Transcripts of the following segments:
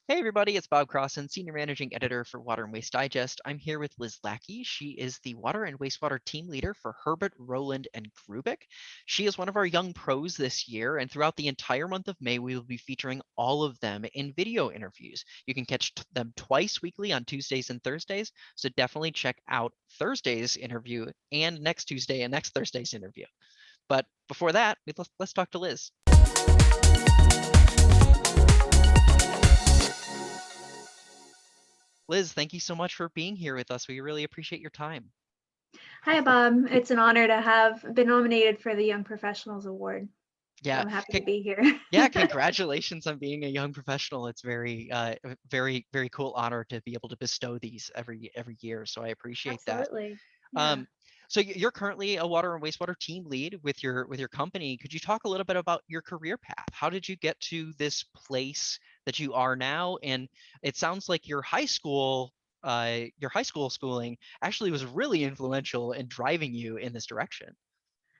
Hey everybody, it's Bob Crossan, Senior Managing Editor for Water and Waste Digest. I'm here with Liz Lackey. She is the Water and Wastewater Team Leader for Herbert, Rowland, and Grubik. She is one of our young pros this year, and throughout the entire month of May, we will be featuring all of them in video interviews. You can catch them twice weekly on Tuesdays and Thursdays, so definitely check out Thursday's interview and next Tuesday and next Thursday's interview. But before that, let's talk to Liz. Liz, thank you so much for being here with us. We really appreciate your time. Hi, Bob. It's an honor to have been nominated for the Young Professionals Award. So Yeah, I'm happy to be here. yeah, congratulations on being a young professional. It's very cool honor to be able to bestow these every year. So I appreciate that. Absolutely. Yeah. Um, so you're currently a water and wastewater team lead with your company. Could you talk a little bit about your career path? How did you get to this place that you are now? And it sounds like your high school schooling actually was really influential in driving you in this direction.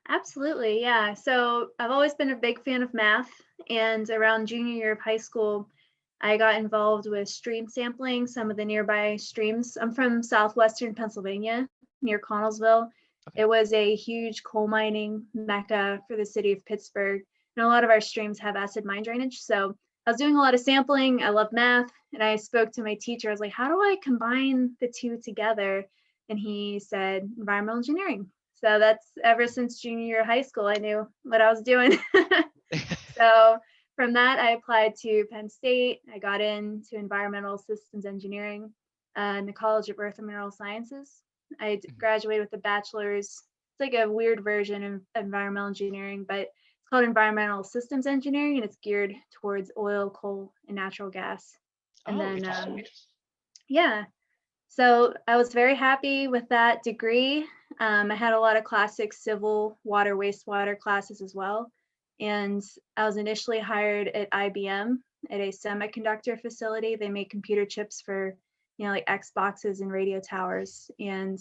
Absolutely. Yeah. So I've always been a big fan of math. And around junior year of high school, I got involved with stream sampling some of the nearby streams. I'm from southwestern Pennsylvania, near Connellsville. Okay. It was a huge coal mining mecca for the city of Pittsburgh. And a lot of our streams have acid mine drainage. So I was doing a lot of sampling. I love math. And I spoke to my teacher. I was like, how do I combine the two together? And he said, environmental engineering. So that's ever since junior year of high school, I knew what I was doing. So from that, I applied to Penn State. I got into environmental systems engineering in the College of Earth and Mineral Sciences. I graduated with a bachelor's. It's like a weird version of environmental engineering, but it's called environmental systems engineering, and it's geared towards oil, coal, and natural gas. And Oh, then, interesting. yeah, so I was very happy with that degree. I had a lot of classic civil water, wastewater classes as well. And I was initially hired at IBM at a semiconductor facility. They make computer chips for, like Xboxes and radio towers. And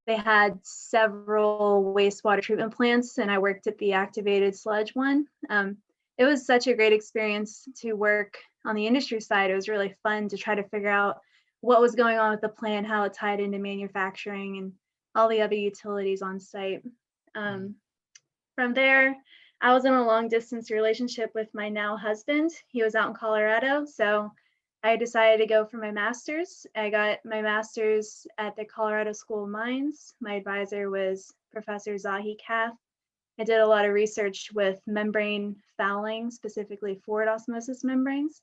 they had several wastewater treatment plants, and I worked at the activated sludge one. It was such a great experience to work on the industry side. It was really fun to try to figure out what was going on with the plant, how it tied into manufacturing, and all the other utilities on site. Mhm. Um, from there, I was in a long distance relationship with my now husband. He was out in Colorado, so I decided to go for my master's. I got my master's at the Colorado School of Mines. My advisor was Professor Zahi Kath. I did a lot of research with membrane fouling, specifically forward osmosis membranes.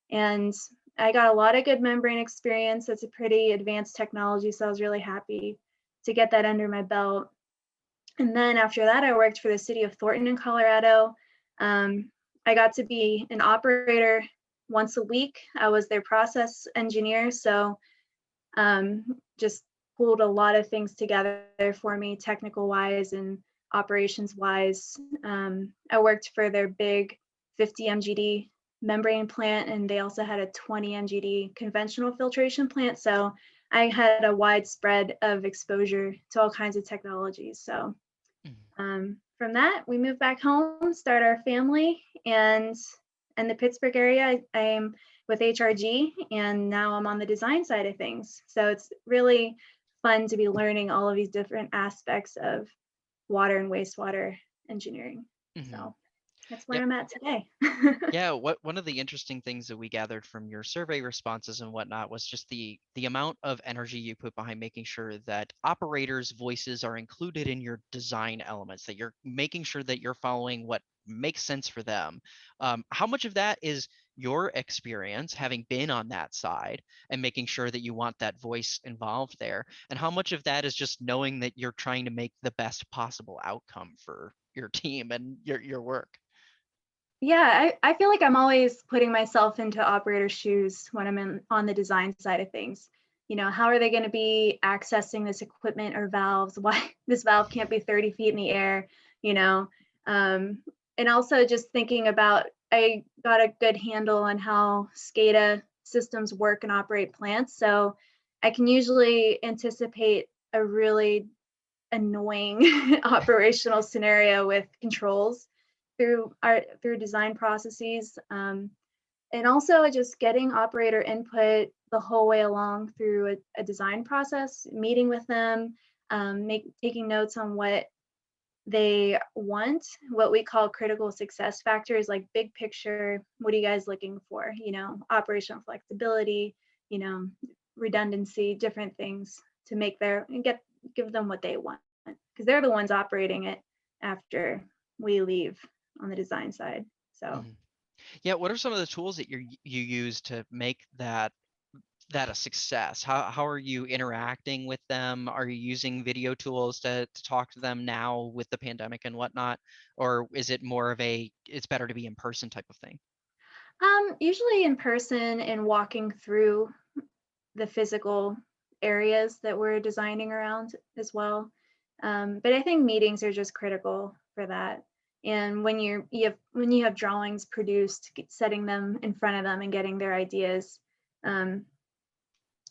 And I got a lot of good membrane experience. It's a pretty advanced technology, so I was really happy to get that under my belt. And then after that, I worked for the city of Thornton in Colorado. I got to be an operator once a week. I was their process engineer, so just pulled a lot of things together for me, technical wise and operations wise. I worked for their big 50 MGD membrane plant, and they also had a 20 MGD conventional filtration plant. So I had a wide spread of exposure to all kinds of technologies. So Mhm. from that, we moved back home, start our family, and in the Pittsburgh area, I'm with HRG, and now I'm on the design side of things. So it's really fun to be learning all of these different aspects of water and wastewater engineering. Mhm. So that's Yeah, where I'm at today. yeah. One of the interesting things that we gathered from your survey responses and whatnot was just the amount of energy you put behind making sure that operators' voices are included in your design elements, that you're making sure that you're following what makes sense for them. How much of that is your experience having been on that side and making sure that you want that voice involved there, and how much of that is just knowing that you're trying to make the best possible outcome for your team and your work? Yeah, I feel like I'm always putting myself into operator shoes when I'm on the design side of things. How are they going to be accessing this equipment or valves? Why this valve can't be 30 feet in the air, you know? Um, and also just thinking about, I got a good handle on how SCADA systems work and operate plants. So I can usually anticipate a really annoying operational scenario with controls through design processes. And also just getting operator input the whole way along through a design process, meeting with them, taking notes on what they want, what we call critical success factors, like big picture, what are you guys looking for? Operational flexibility, you know, redundancy, different things to make give them what they want, because they're the ones operating it after we leave on the design side. So Mhm. Yeah, what are some of the tools that you use to make that a success? How are you interacting with them? Are you using video tools to talk to them now with the pandemic and whatnot? Or is it more of a it's better to be in person type of thing? usually in person and walking through the physical areas that we're designing around as well. But I think meetings are just critical for that. And when you have drawings produced, setting them in front of them and getting their ideas. Um,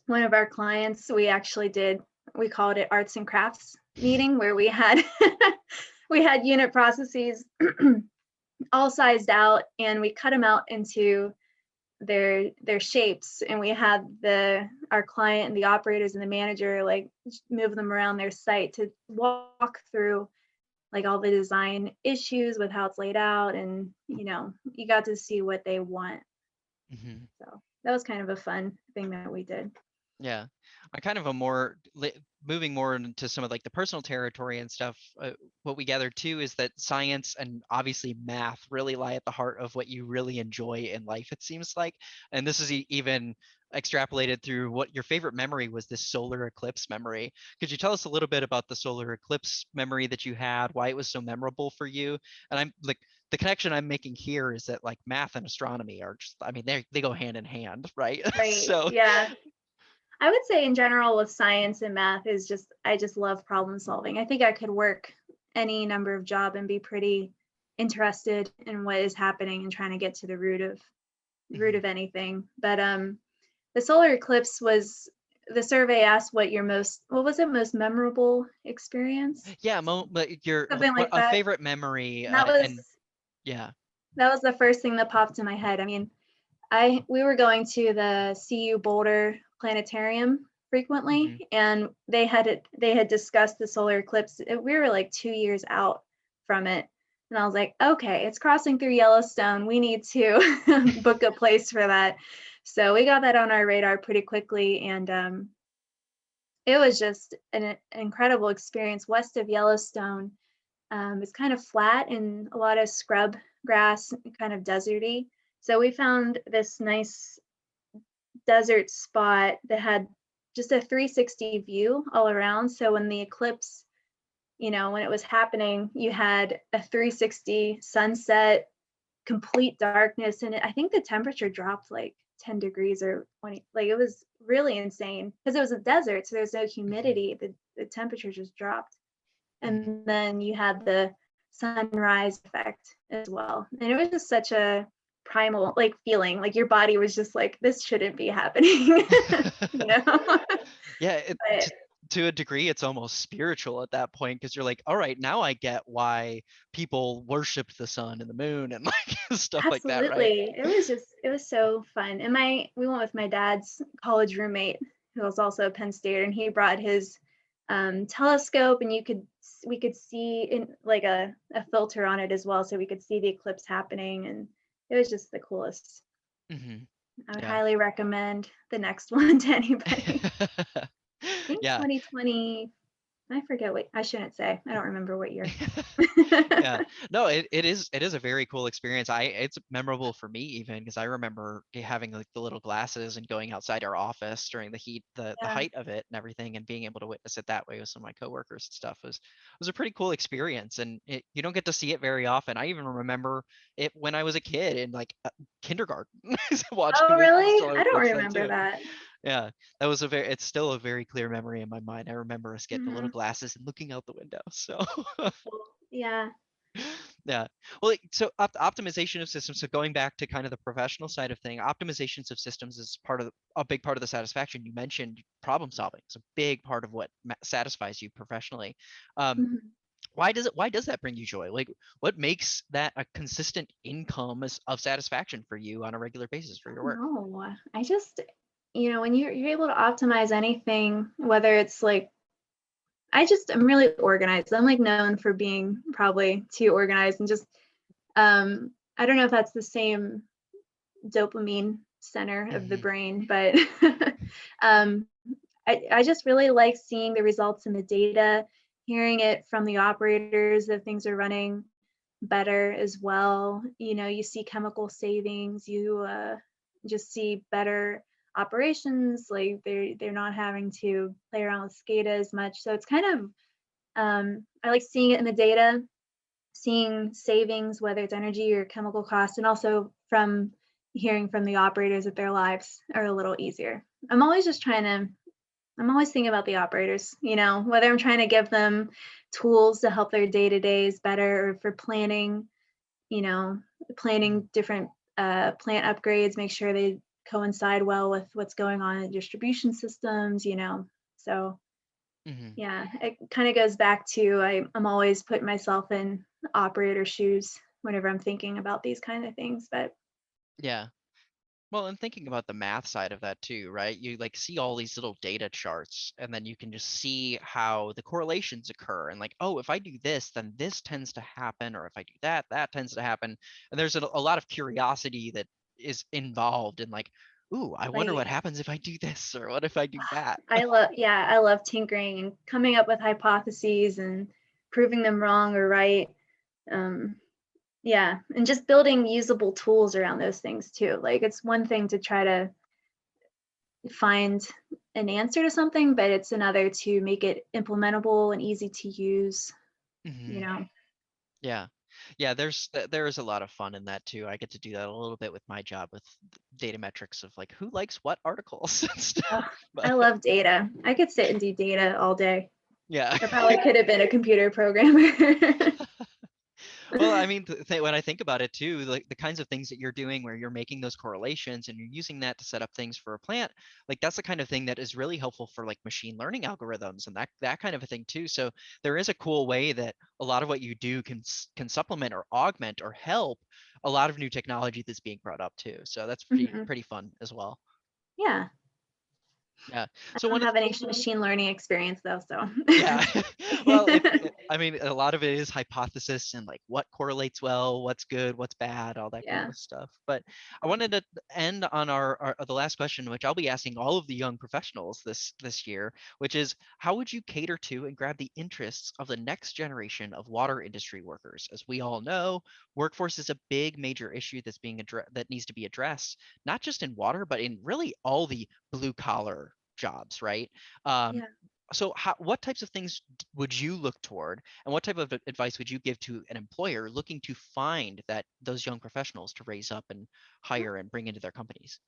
One of our clients, we called it arts and crafts meeting, where we had we had unit processes all sized out, and we cut them out into their shapes, and we had our client and the operators and the manager like move them around their site to walk through like all the design issues with how it's laid out, and you got to see what they want. Mhm. So that was kind of a fun thing that we did. Yeah, I kind of moving more into some of like the personal territory and stuff. What we gathered too is that science and obviously math really lie at the heart of what you really enjoy in life. It seems like, and this is even extrapolated through what your favorite memory was. This solar eclipse memory. Could you tell us a little bit about the solar eclipse memory that you had? Why it was so memorable for you? And I'm like. The connection I'm making here is that like math and astronomy are just, I mean, they go hand in hand, right? Right. So, Yeah. I would say in general with science and math is I just love problem solving. I think I could work any number of job and be pretty interested in what is happening and trying to get to the root mhm. of anything. But the solar eclipse was the survey asked what was it, most memorable experience? Yeah, but Something what like a that. favorite memory, And and yeah. that was the first thing that popped in my head. I mean, I we were going to the CU Boulder Planetarium Mhm. frequently, and they had discussed the solar eclipse. We were like 2 years out from it, and I was like, okay, it's crossing through Yellowstone. We need to book a place for that. So we got that on our radar pretty quickly, and it was just an incredible experience. West of Yellowstone, it's kind of flat and a lot of scrub grass, kind of deserty. So we found this nice desert spot that had just a 360 view all around. So when the eclipse, when it was happening, you had a 360 sunset, complete darkness, and I think the temperature dropped like 10 degrees or 20. Like it was really insane because it was a desert, so there's no Mhm. humidity. The temperature just dropped. Mhm. And then you had the sunrise effect as well. And it was just such a primal like feeling, like your body was just like, this shouldn't be happening. you know? Yeah, But to a degree, it's almost spiritual at that point because you're like, all right, now I get why people worshipped the sun and the moon and like stuff like that, right? absolutely. It was so fun. And we went with my dad's college roommate who was also a Penn State, and he brought his telescope, and we could see in like a filter on it as well, so we could see the eclipse happening, and it was just the coolest. Hmm. I would Yeah. highly recommend the next one to anybody. I think Yeah. 2020, I forget what, I shouldn't say. I don't remember what year. Yeah. No, it is a very cool experience. It's memorable for me even because I remember having like the little glasses and going outside our office during the heat, the Yeah. height of it and everything, and being able to witness it that way with some of my coworkers and stuff was a pretty cool experience. And you don't get to see it very often. I even remember it when I was a kid in like kindergarten, Oh, watching the really? solar I don't eclipse then remember too. that. Yeah, that was it's still a very clear memory in my mind. I remember us getting the little Mhm. glasses and looking out the window. So Cool. Yeah. yeah. Well, so optimization of systems. So going back to kind of the professional side of thing, optimizations of systems is a big part of the satisfaction. You mentioned problem solving. It's a big part of what satisfies you professionally. Um, Mhm. why does that bring you joy? Like, what makes that a consistent income of satisfaction for you on a regular basis for your work? No, I just, when you're able to optimize anything, whether it's like, I'm really organized. I'm like known for being probably too organized and just, I don't know if that's the same dopamine center of the Hmm. brain, but um, I just really like seeing the results in the data, hearing it from the operators that things are running better as well. You see chemical savings, you just see better operations, like they're not having to play around with SCADA as much. So it's kind of I like seeing it in the data, seeing savings, whether it's energy or chemical costs, and also from hearing from the operators that their lives are a little easier. I'm always thinking about the operators, whether I'm trying to give them tools to help their day to days better or for planning, you know, planning different plant upgrades, make sure they coincide well with what's going on in distribution systems. So Hmm. yeah, it kind of goes back to I'm always putting myself in operator shoes whenever I'm thinking about these kind of things. But Yeah. Well, and thinking about the math side of that too, right? You like see all these little data charts, and then you can just see how the correlations occur. And like, oh, if I do this, then this tends to happen, or if I do that, that tends to happen. And there's a lot of curiosity that is involved in like, ooh, I wonder right, what happens if I do this, or what if I do that? I love tinkering and coming up with hypotheses and proving them wrong or right. Um, yeah, and just building usable tools around those things too. Like it's one thing to try to find an answer to something, but it's another to make it implementable and easy to use, you Hmm. know. Yeah. Yeah, there is a lot of fun in that too. I get to do that a little bit with my job with data metrics of like who likes what articles and stuff. Ugh, But I love data. I could sit and do data all day. yeah. I probably could have been a computer programmer. Well, I mean, when I think about it too, like the kinds of things that you're doing where you're making those correlations and you're using that to set up things for a plant, like that's the kind of thing that is really helpful for like machine learning algorithms and that kind of a thing too. So there is a cool way that a lot of what you do can supplement or augment or help a lot of new technology that's being brought up too. So that's Mhm. pretty fun as well. Yeah, Yeah. I So don't one of have any machine learning experience though, so. Yeah. Well, I mean, a lot of it is hypothesis and like what correlates well, what's good, what's bad, all that kind Yeah, of stuff. But I wanted to end on our the last question, which I'll be asking all of the young professionals this year, which is how would you cater to and grab the interests of the next generation of water industry workers? As we all know, workforce is a big major issue that needs to be addressed, not just in water, but in really all the blue collar jobs, right? Um, yeah. so what types of things would you look toward, and what type of advice would you give to an employer looking to find those young professionals to raise up and hire and bring into their companies?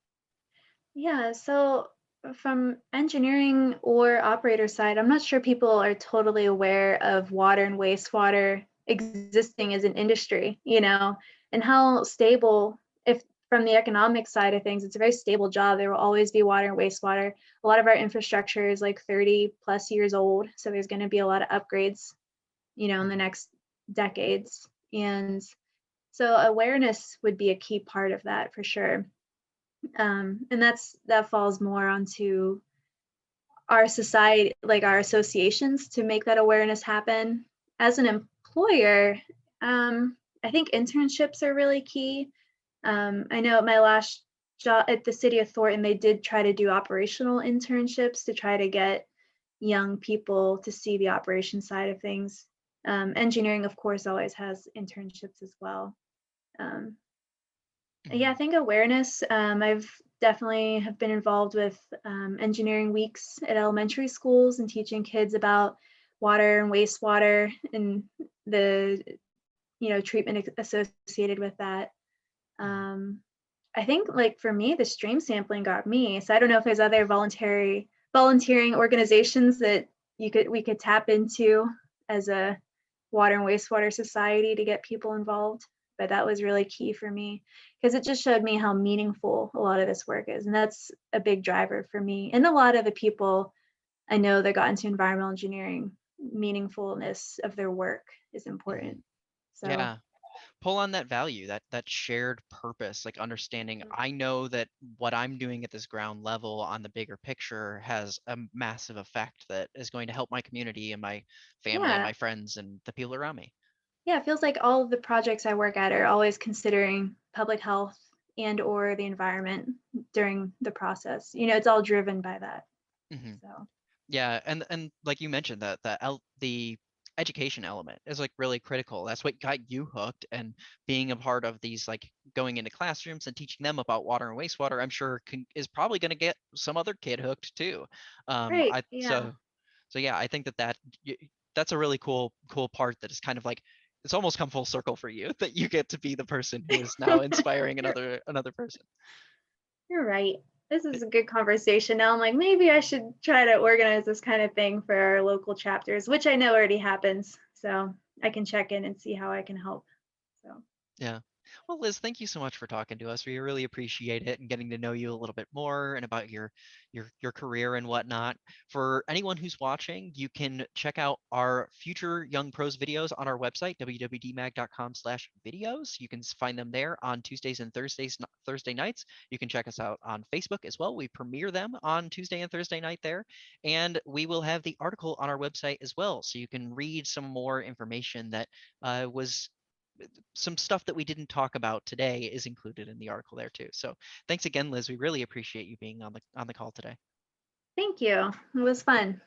Yeah, so from engineering or operator side, I'm not sure people are totally aware of water and wastewater existing as an industry, and how stable, if from the economic side of things, it's a very stable job. There will always be water and wastewater. A lot of our infrastructure is like 30 plus years old, so there's going to be a lot of upgrades, in the Mhm. next decades. And so awareness would be a key part of that for sure. And that falls more onto our society, like our associations, to make that awareness happen. As an employer, I think internships are really key. I know at my last job at the city of Thornton, they did try to do operational internships to try to get young people to see the operation side of things. Engineering, of course, always has internships as well. Um, yeah, I Mhm. think awareness. I've definitely have been involved with engineering weeks at elementary schools and teaching kids about water and wastewater and the treatment associated with that. Mhm. Um, I think like for me, the stream sampling got me. So I don't know if there's other volunteering organizations that we could tap into as a water and wastewater society to get people involved. But that was really key for me because it just showed me how meaningful a lot of this work is. And that's a big driver for me. And a lot of the people I know that got into environmental engineering meaningfulness of their work is Hmm. important. So Yeah. Pull on that value, that shared purpose, like understanding I know that what I'm doing at this ground level on the bigger picture has a massive effect that is going to help my community and my family and yeah, my friends and the people around me. yeah, it feels like all of the projects I work at are always considering public health and or the environment during the process. It's all driven by that. Hmm. So Yeah, and like you mentioned, that the education element is like really critical. That's what got you hooked, and being a part of these, like going into classrooms and teaching them about water and wastewater, I'm sure is probably going to get some other kid hooked too. right, I yeah. so yeah, I think that's a really cool part that is kind of like it's almost come full circle for you that you get to be the person who is now inspiring you're, another person. you're right. This is a good conversation. Now I'm like, maybe I should try to organize this kind of thing for our local chapters, which I know already happens. So I can check in and see how I can help. So Yeah. Well, Liz, thank you so much for talking to us. We really appreciate it and getting to know you a little bit more and about your career and whatnot. For anyone who's watching, you can check out our future Young Pros videos on our website, wwdmag.com/videos. You can find them there on Tuesdays and Thursday nights. You can check us out on Facebook as well. We premiere them on Tuesday and Thursday night there. And we will have the article on our website as well. So you can read some more information that was some stuff that we didn't talk about today is included in the article there too. So thanks again, Liz. We really appreciate you being on the call today. thank you. It was fun.